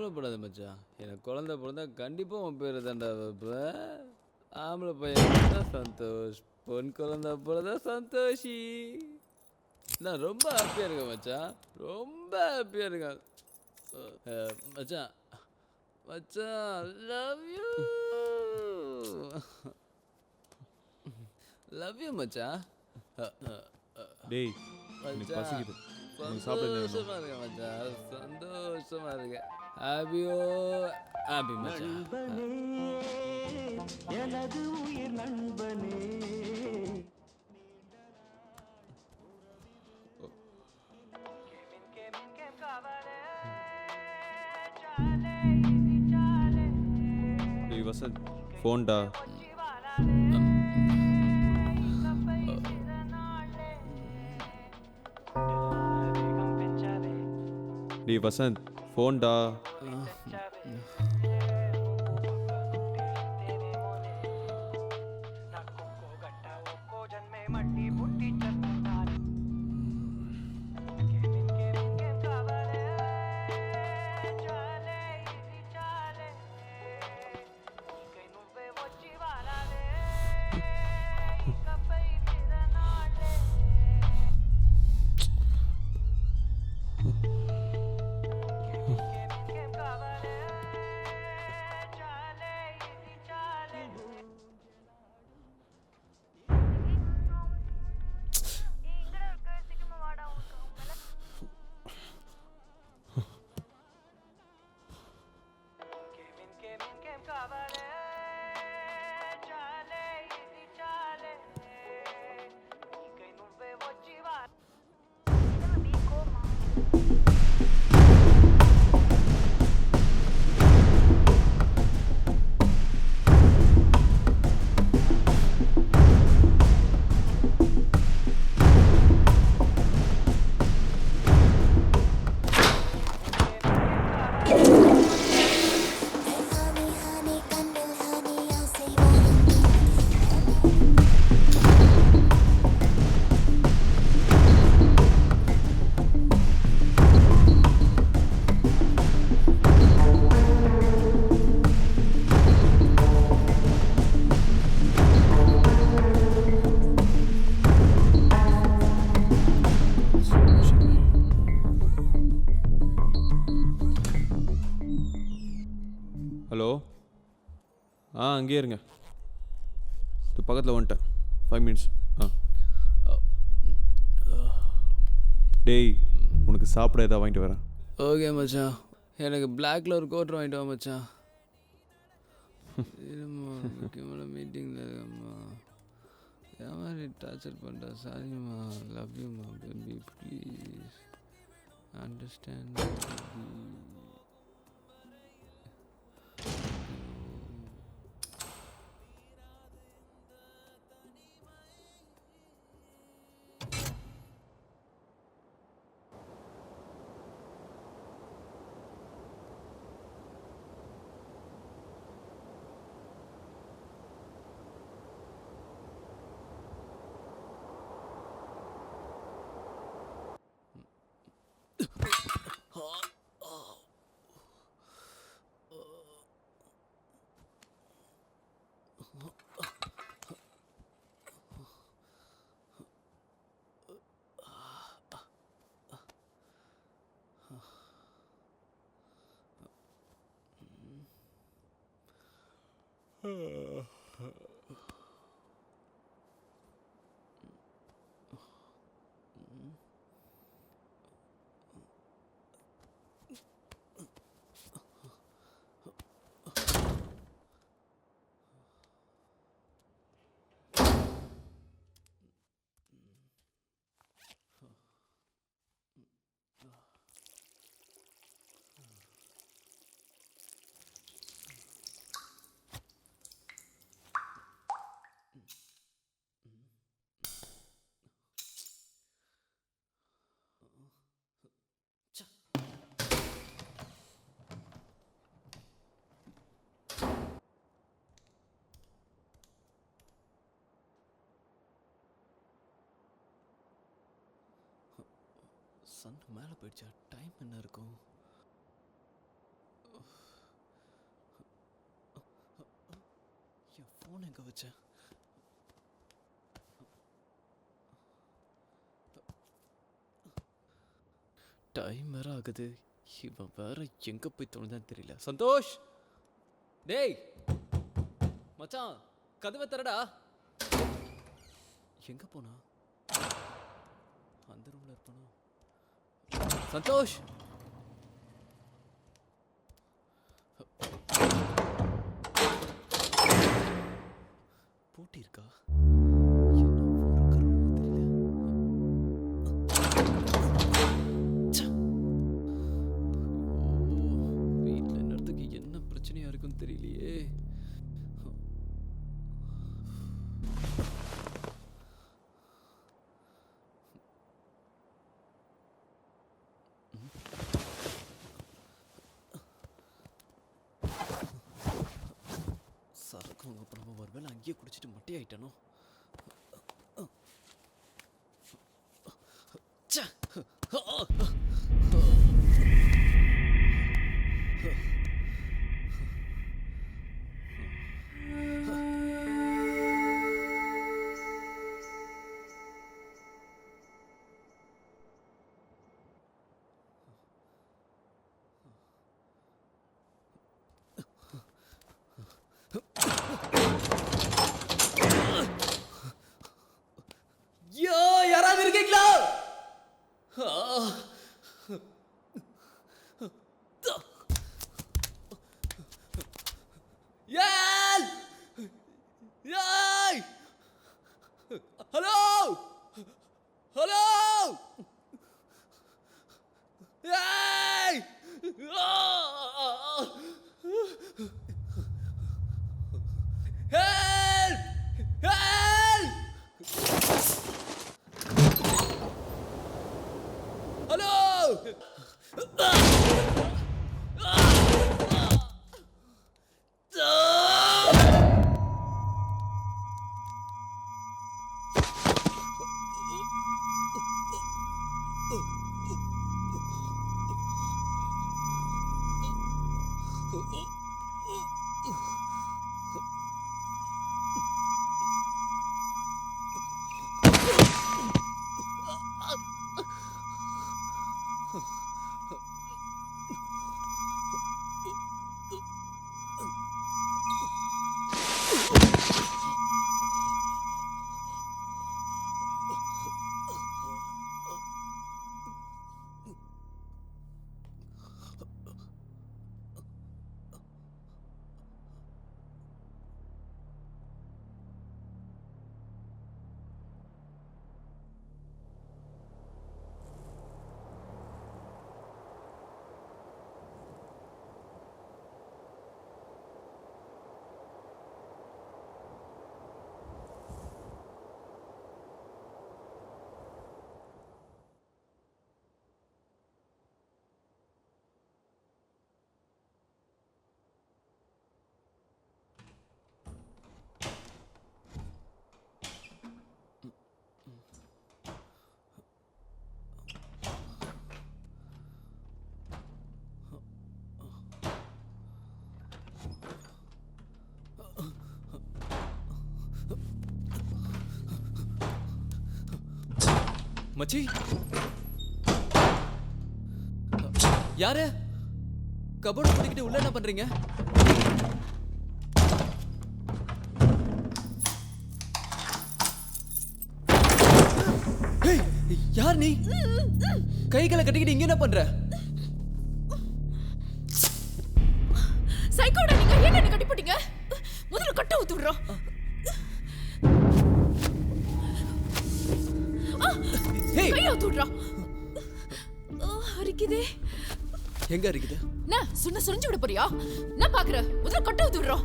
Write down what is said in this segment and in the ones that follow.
கவலைப்படாத மச்சான். எனக்கு குழந்தை பிறந்தா கண்டிப்பா உன் பேரு தான்டா வைப்பேன். ஆம்பளை பையன் பிறந்தா சந்தோஷ். பொன் குழந்தை பிறந்தா சந்தோஷி. நான் ரொம்ப ஹாப்பியா இருக்கேன் மச்சான். ரொம்ப ஹாப்பியா இருக்கேன். மச்சான் மச்சான் லவ் யூ. லவ் யூ மச்சான். டேய் எனக்கு மச்சான் பசிக்குது. உனக்கு சாப்பிட என்ன வேணும்? சந்தோஷமா இருக்கேன் மச்சான். சந்தோஷமா இருக்கேன். ஹாப்பியோ ஹாப்பி மச்சான். நண்பனே எனது உயிர் நண்பனே டேய் வசந்த் ஃபோன்டா. டேய் வசந்த் ஃபோன்டா. ஹலோ அங்கேயே இருங்க. இது பக்கத்தில் வந்துட்டேன். 5 மினிட்ஸ். டேய் உனக்கு சாப்பிட ஏதாவது வாங்கிட்டு வரேன். ஓகே மச்சான். எனக்கு பிளாக்ல ஒரு கோட் வாங்கிட்டு வா மச்சான். இருமா முக்கியமான மீட்டிங்கில் இருக்கம்மா. என் மாதிரி டார்ச்சர் பண்ணுறா. சாரிம்மா. லவ் யூம்மா பேபி ப்ளீஸ் அண்டர்ஸ்டாண்ட். சன் மேலே போயிடுச்சா? டைம் என்ன இருக்கும்? ஃபோன் எங்கே வச்சேன்? டைம் வேற ஆகுது. இவன் வேற எங்கே போய் தோணுதான்னு தெரியல. சந்தோஷ், டேய் மச்சான், கதவை தரடா. எங்கே போனா? அந்த ரூமில் இருப்பானா? சந்தோஷ், பூட்டி இருக்கா? வீட்டில் என்னத்துக்கு என்ன பிரச்சனையா இருக்குன்னு தெரியலையே. சரக்கு வாங்க போனோம், ஒருவேளை அங்கேயே குடிச்சிட்டு மட்டையாயிட்டானோ? யோ, யாராவது இருக்கீங்களா? யார்? யாய்? ஹலோ, ஹலோ, யாய்? ஹெல்ப்! ஹெல்ப்! ஹலோ! மச்சி, யாரு? கபோர்டு பண்ணிக்கிட்டு உள்ள என்ன பண்றீங்க? ஏய், யார் நீ? கைகளை கட்டிக்கிட்டு இங்க என்ன பண்ற? சைக்கோடா, நீங்க ஏன் என்ன கட்டி போட்டீங்க? முதல்ல கட்ட ஊத்து விடுறோம். கையை ஊத்து விடுறோம். அரிக்குதே. எங்க இருக்குது? நான் சுண்ண சுரிஞ்சு விட போறியா? நான் பாக்குறேன். முதல்ல கட்ட ஊத்து விடுறோம்.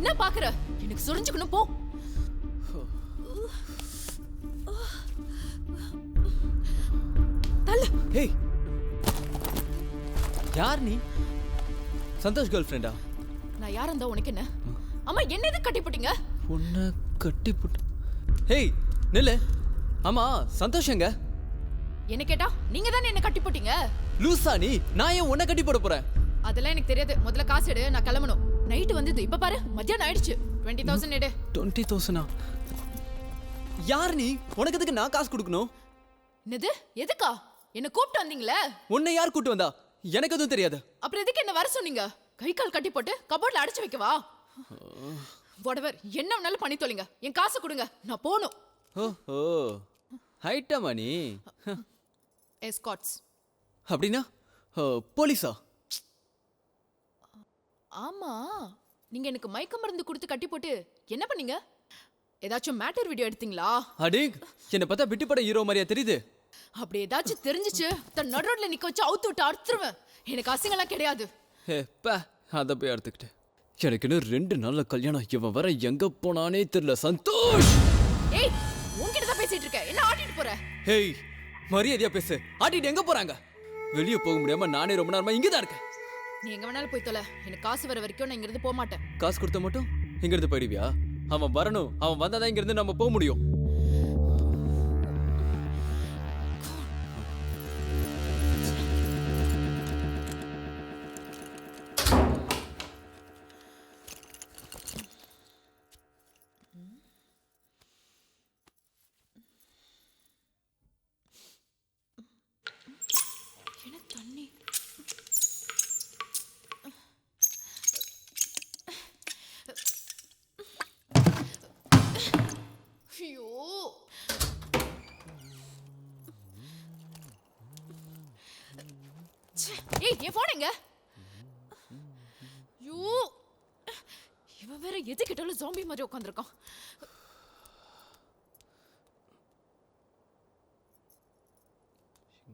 நான் பாக்குறேன். எனக்கு சுரிஞ்சுக்கணும், போ. தள்ளு. ஏய், யார் நீ? சந்தோஷ் கேர்ள் ஃப்ரெண்டா? நான் யாரா இருந்தா உனக்கு என்ன? அம்மா, என்ன எதுக்கு கட்டி போட்டீங்க? உன்னை கட்டி போட்டு. ஹேய், நில்லு. ஆமா, சந்தோஷ் எங்க? என்ன கேட்டா நீங்க தானே என்ன கட்டி போட்டீங்க. லூசா நீ? நான் ஏன் உன்னை கட்டி போட போறேன்? அதெல்லாம் எனக்கு தெரியாது. முதல்ல காசு எடு, நான் கிளம்பணும். நைட்டு வந்தது, இப்ப பாரு மத்தியானம் ஆயிடுச்சு. 20,000 எடு. 20,000 யார் நீ? உனக்கு எதுக்கு நான் காசு கொடுக்கணும்? என்னது? எதுக்கா? என்ன கூப்பிட்டு வந்தீங்களே? உன்னை யார் கூட்டு வந்தா? எனக்கு எதுவும் தெரியாது. அப்புறம் எதுக்கு என்ன வர சொன்னீங்க? கை கால் கட்டி போட்டு கபோர்ட்ல அடைச்சு வைக்கவா? whatever, என்ன வேணாலும் பண்ணி தொலைங்க. என் காசு கொடுங்க, நான் போகணும். ஓஹோ, ஹைட்டமா நீ? எஸ்கார்ட்ஸ். அப்படின்னா போலீஸா? ஆமா, நீங்க எனக்கு மயக்க மருந்து கொடுத்து கட்டி போட்டு என்ன பண்ணீங்க? ஏதாச்சும் மேட்டர் வீடியோ எடுத்தீங்களா? அடே, என்ன பார்த்தா விட்டுப்பட ஹீரோ மாதிரியா தெரியுது? அப்படி ஏதாச்சும் தெரிஞ்சிச்சு தன் நடு ரோட்ல நிக்க வச்சு அவுத்து விட்டு அறுத்துருவேன். எனக்கு அசிங்கம்லாம் கிடையாது. பா, அதை போய் எடுத்துக்கிட்டு. எனக்கு இன்னும் 2 நாள்ல கல்யாணம். இவன் வர எங்க போனானே தெரியல. சந்தோஷ், ஏய், உன்கிட்ட தான் பேசிட்டு இருக்க. என்ன ஆட்டிட்டு போற? ஹேய், மரியாதையா பேசு. ஆட்டிட்டு எங்க போறாங்க? வெளியே போக முடியாம நானே ரொம்ப நேரமா இங்க தான் இருக்கேன். நீ எங்க வேணாலும் போய் தொலை. எனக்கு காசு வர வரைக்கும் நான் இங்க இருந்து போக மாட்டேன். காசு கொடுத்த மட்டும் இங்க இருந்து போயிடுவியா? அவன் வரணும். அவன் வந்தாதான் இங்க இருந்து நம்ம போக முடியும். என்ன தண்ணி? ஐயோ, ச்சே. ஏய், என் போன் எங்க? ஐயோ, இவன் வேற எது கேட்டாலும் ஜாம்பி மாதிரி உட்காந்துருக்கான்.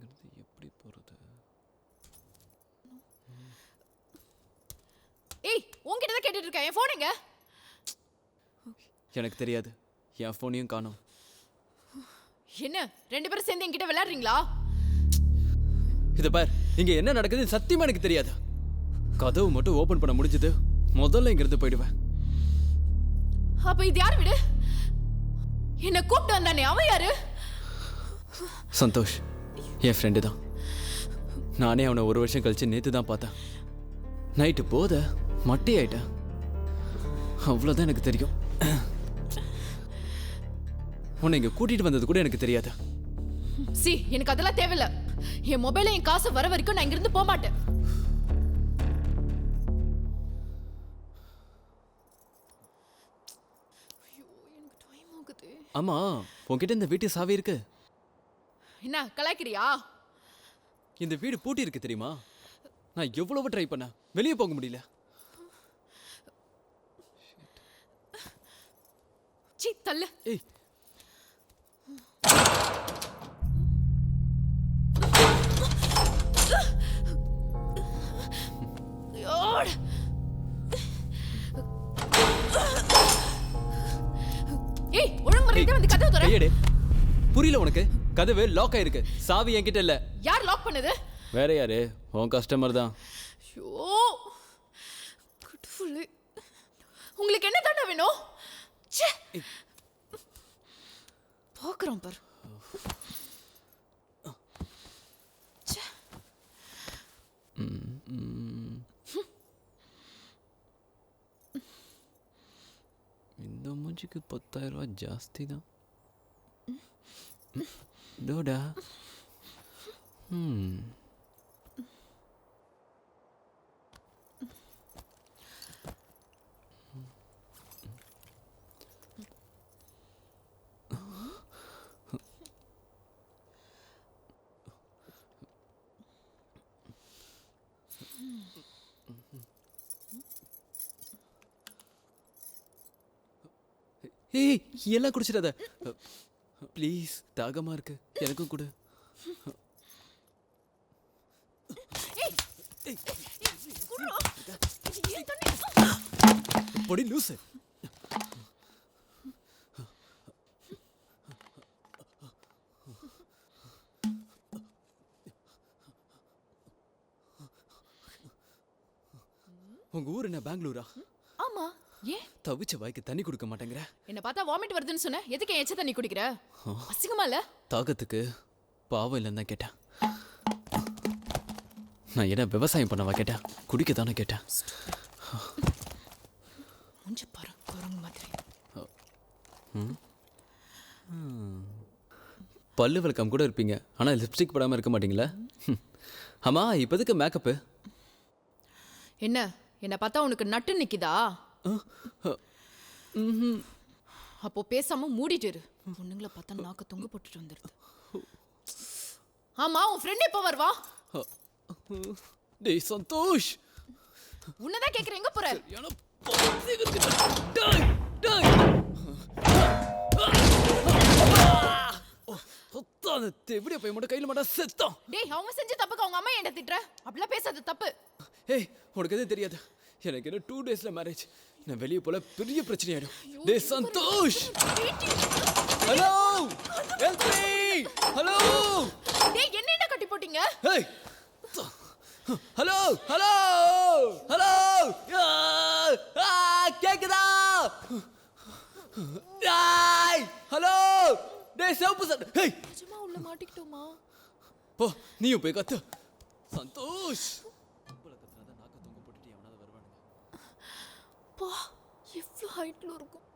இங்கிருந்து எப்படி போறது? ஏய், உன்கிட்ட தான் கேட்டுட்டு இருக்கேன். என் போன் எங்க? எனக்கு தெரியாது. என் போனையும் காணோம். என்ன 2 பேரும் சேர்ந்து என்கிட்ட விளையாடுறீங்களா? இத பார், இங்க என்ன நடக்குது சத்தியமா எனக்கு தெரியாது. கதவு மட்டும் ஓபன் பண்ண முடிஞ்சது, முதல்ல இங்க இருந்து போயிடுவேன். அப்ப இது யார் வீடு? என்ன கூப்பிட்டு வந்தானே, அவன் யாரு? சந்தோஷ் என் ஃப்ரெண்டு தான். நானே அவனை 1 வருஷம் கழிச்சு நேத்து தான் பார்த்தேன். நைட்டு போத மட்டி ஆயிட்டேன். அவ்வளோதான் எனக்கு தெரியும். உன்னை இங்க கூட்டிட்டு வந்தது கூட எனக்கு தெரியாது. எனக்கு அதெல்லாம் தேவையில்ல. என் மொபைல என் காசு வர வரைக்கும் நான் இங்கிருந்து போக மாட்டேன். ஐயோ, எனக்கு டைம் ஆகுது. ஆமா, உன்கிட்ட இந்த வீட்டு சாவி இருக்கு? என்ன கலாய்க்கிறியா? இந்த வீடு பூட்டி இருக்கு தெரியுமா? நான் எவ்வளவு ட்ரை பண்ணேன், வெளியே போக முடியல. சீ, தள்ளு. ஏய், ஐயோட. ஏய், ஒழுங்கு மரியாதையா வந்து கதவு திற. கையெடு. புரியல உனக்கு? கதவு லாக் ஆயிருக்கு, சாவி என்கிட்ட இல்ல. யார் லாக் பண்ணது? வேற யாரு? உன் கஸ்டமர் தான். ஐயோ, கடவுளே. உங்களுக்கு என்ன தாண்டா வேணும்? ச்சே, பார்க்குறோம் பாரு. ச்சே. இந்த மூஞ்சிக்கு 10,000 ரூபாய் ஜாஸ்தி தான். டோடா. ஏய், எல்லாம் குடிச்சிடாத ப்ளீஸ். தாகமா இருக்கு, எனக்கும் கொடு. பொடி லூசு. உங்க ஊர் என்ன பெங்களூரா? ஆமா, ஏன்? தவிச்ச வாய்க்கு தண்ணி கொடுக்க மாட்டேங்கிற. என்ன பார்த்தா வாமிட் வருதுன்னு சொன்ன, எதுக்கு எச்ச தண்ணி குடிக்கிற? அசிங்கமா இல்ல? தாகத்துக்கு பாவம் இல்லைன்னு தான் கேட்டேன். நான் என்ன விவசாயம் பண்ணவா கேட்டேன், குடிக்க தானே கேட்டேன். மூஞ்சி பாரு குரங்கு மாதிரி. பல்லு விளக்கம் கூட இருப்பீங்க, ஆனால் லிப்ஸ்டிக் போடாமல் இருக்க மாட்டீங்களா? ஆமா, இப்போதுக்கு மேக்கப்பு? என்ன என்னை பார்த்தா உனக்கு நட்டு நிக்குதா? அப்போ பேசாம மூடிட்டு இரு. பொண்ணுங்களை பார்த்தா நாக்க தொங்க போட்டுட்டு வந்துருது. ஆமா, உன் ஃப்ரெண்ட் எப்போ வருவா? டேய் சந்தோஷ், உன்னதான் கேக்குறேன், எங்க போற? எப்படியா போய் மட்டும் கையில் மாட்டா செத்தான். டேய், அவங்க செஞ்ச தப்புக்கு அவங்க அம்மா என்ன திட்டுற? அப்படிலாம் பேசாத, தப்பு. ஏய், உனக்கு எதுவும் தெரியாது, எனக்கு என்ன 2 daysல மேரேஜ். நான் வெளியே போல பெரிய பிரச்சனை ஆயிடும். டேய் Santosh, hello, help me, hello. டேய், என்ன கட்டி போட்டீங்க? ஏய், ஹலோ ஹலோ ஹலோ, கேக்குதா? டேய் ஹலோ, டேய் சிவப்பு சார். ஏய், நிஜமா உள்ள மாட்டிக்கிட்டோமா? போ, நீயும் போய் கத்து. சந்தோஷ், பா, எவ்வளவு ஹைட்ல இருக்கும்.